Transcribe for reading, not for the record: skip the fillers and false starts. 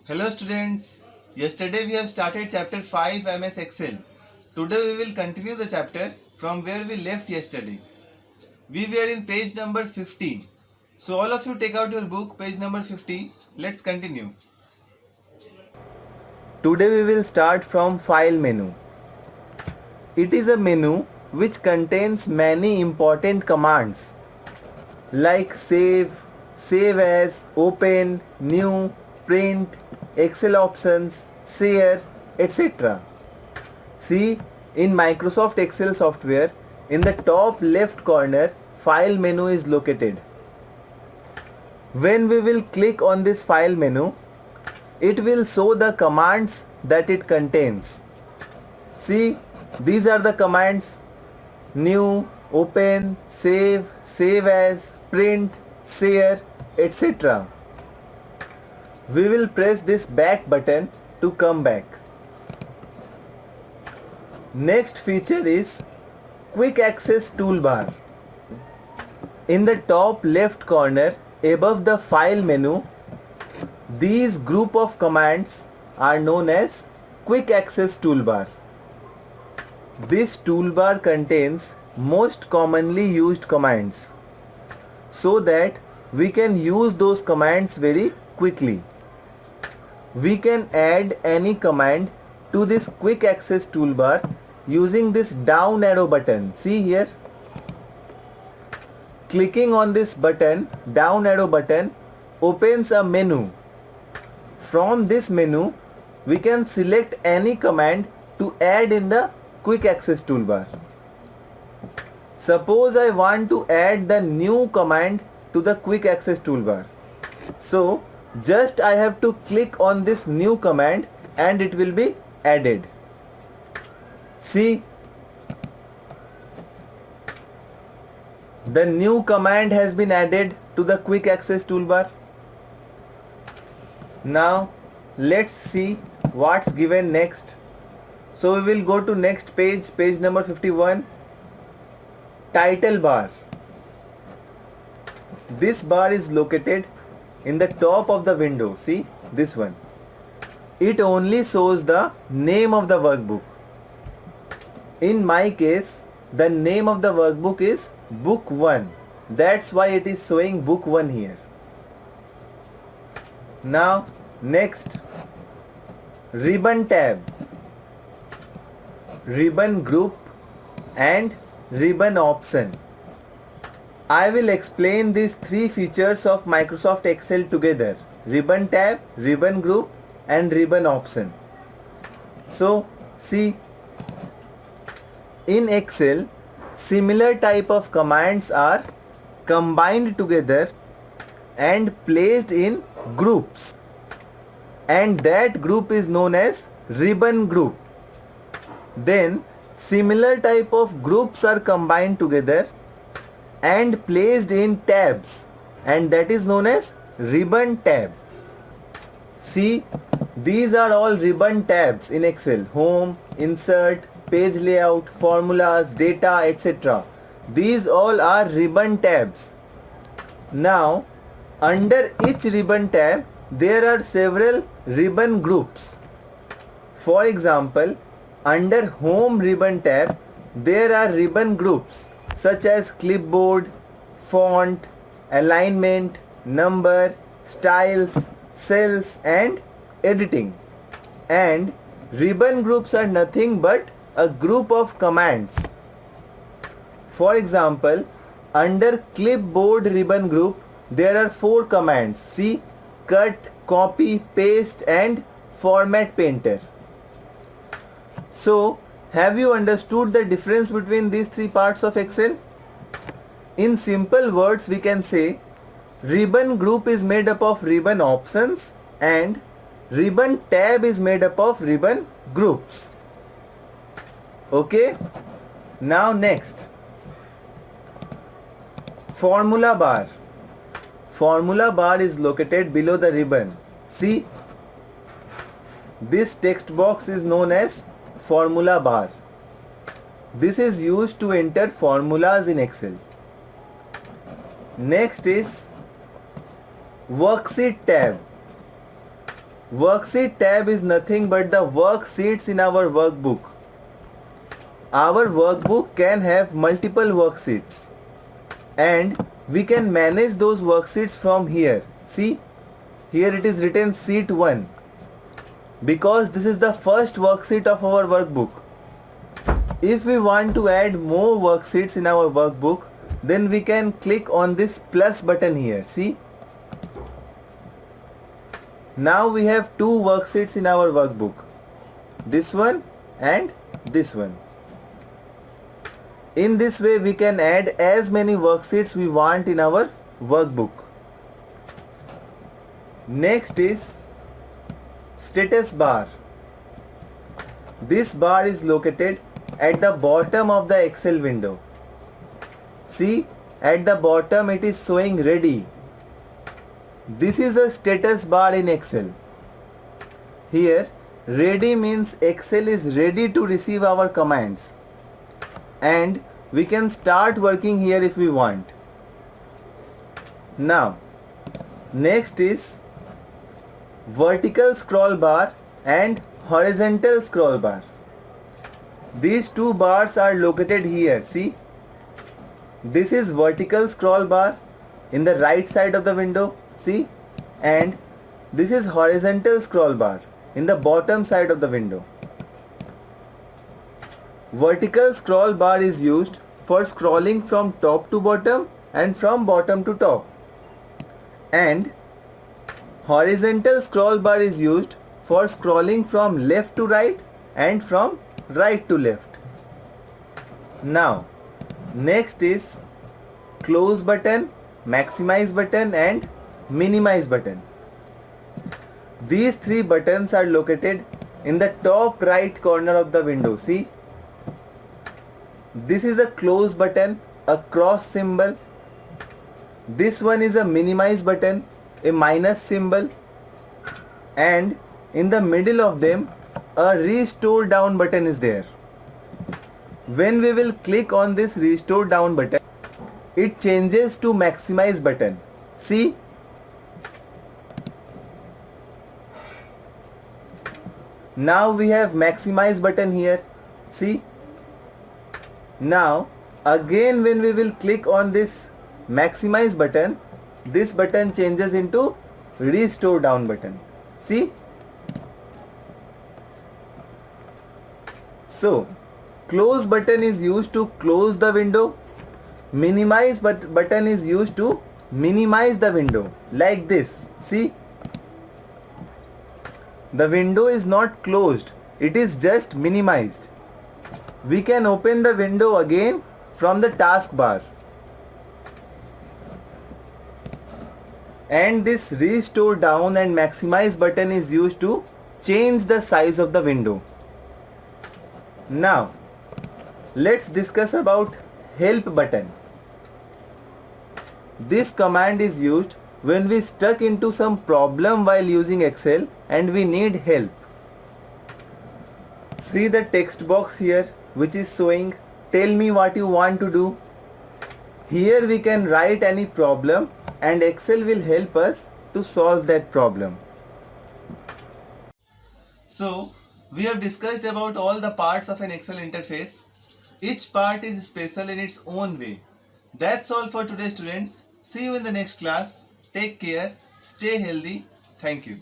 Hello students, yesterday we have started chapter 5 MS Excel. Today we will continue the chapter from where we left yesterday. We were in page number 50. So all of you take out your book, page number 50. Let's continue. Today we will start from File menu. It is a menu which contains many important commands like save, save as, open, new, print, Excel options, share, etc. See, in Microsoft Excel software, in the top left corner, File menu is located. When we will click on this File menu, it will show the commands that it contains. See, these are the commands: new, open, save, save as, print, share, etc. We will press this back button to come back. Next feature is Quick Access Toolbar. In the top left corner above the File menu, these group of commands are known as Quick Access Toolbar. This toolbar contains most commonly used commands so that we can use those commands very quickly. We can add any command to this quick access toolbar using this down arrow button. See here. Clicking on this button, down arrow button, opens a menu. From this menu, we can select any command to add in the quick access toolbar. Suppose I want to add the new command to the quick access toolbar. So just I have to click on this new command and it will be added. See, the new command has been added to the quick access toolbar. Now let's see what's given next. So we will go to next page, page number 51, title bar. This bar is located in the top of the window. See, this one. It only shows the name of the workbook. In my case, the name of the workbook is Book 1. That's why it is showing Book 1 here. Now, next, ribbon tab, ribbon group and ribbon option. I will explain these three features of Microsoft Excel together: ribbon tab, ribbon group and ribbon option. So see, in Excel, similar type of commands are combined together and placed in groups, and that group is known as ribbon group. Then similar type of groups are combined together and placed in tabs, and that is known as ribbon tab. See, these are all ribbon tabs in Excel: home, insert, page layout, formulas, data, etc. These all are ribbon tabs. Now, under each ribbon tab, there are several ribbon groups. For example, under home ribbon tab, there are ribbon groups such as clipboard, font, alignment, number, styles, cells and editing. And ribbon groups are nothing but a group of commands. For example, under clipboard ribbon group, there are 4 commands. See, cut, copy, paste and format painter. So, have you understood the difference between these three parts of Excel? In simple words, we can say ribbon group is made up of ribbon options and ribbon tab is made up of ribbon groups. Okay? Now next, formula bar. Formula bar is located below the ribbon. See, this text box is known as formula bar. This is used to enter formulas in Excel. Next is worksheet tab. Worksheet tab is nothing but the worksheets in our workbook. Our workbook can have multiple worksheets and we can manage those worksheets from here. See, here it is written sheet 1 because this is the first worksheet of our workbook. If we want to add more worksheets in our workbook, then we can click on this plus button here. See, now we have two worksheets in our workbook, this one and this one. In this way we can add as many worksheets we want in our workbook. Next is status bar. This bar is located at the bottom of the Excel window. See, at the bottom it is showing ready. This is a status bar in Excel. Here ready means Excel is ready to receive our commands and we can start working here if we want. Now next is vertical scroll bar and horizontal scroll bar. These two bars are located here. See, this is vertical scroll bar in the right side of the window. See, and this is horizontal scroll bar in the bottom side of the window. Vertical scroll bar is used for scrolling from top to bottom and from bottom to top, and horizontal scroll bar is used for scrolling from left to right and from right to left. Now next is close button, maximize button and minimize button. These three buttons are located in the top right corner of the window. See, this is a close button, a cross symbol. This one is a minimize button, a minus symbol, and in the middle of them a restore down button is there. When we will click on this restore down button, it changes to maximize button. See, now we have maximize button here. See, now again when we will click on this maximize button, this button changes into restore down button. See, so close button is used to close the window, minimize button is used to minimize the window, like this. See, the window is not closed, it is just minimized. We can open the window again from the taskbar. And this restore down and maximize button is used to change the size of the window. Now let's discuss about help button. This command is used when we stuck into some problem while using Excel and we need help. See the text box here which is showing tell me what you want to do. Here we can write any problem and Excel will help us to solve that problem. So we have discussed about all the parts of an Excel interface. Each part is special in its own way. That's all for today, students. See you in the next class. Take care. Stay healthy. Thank you.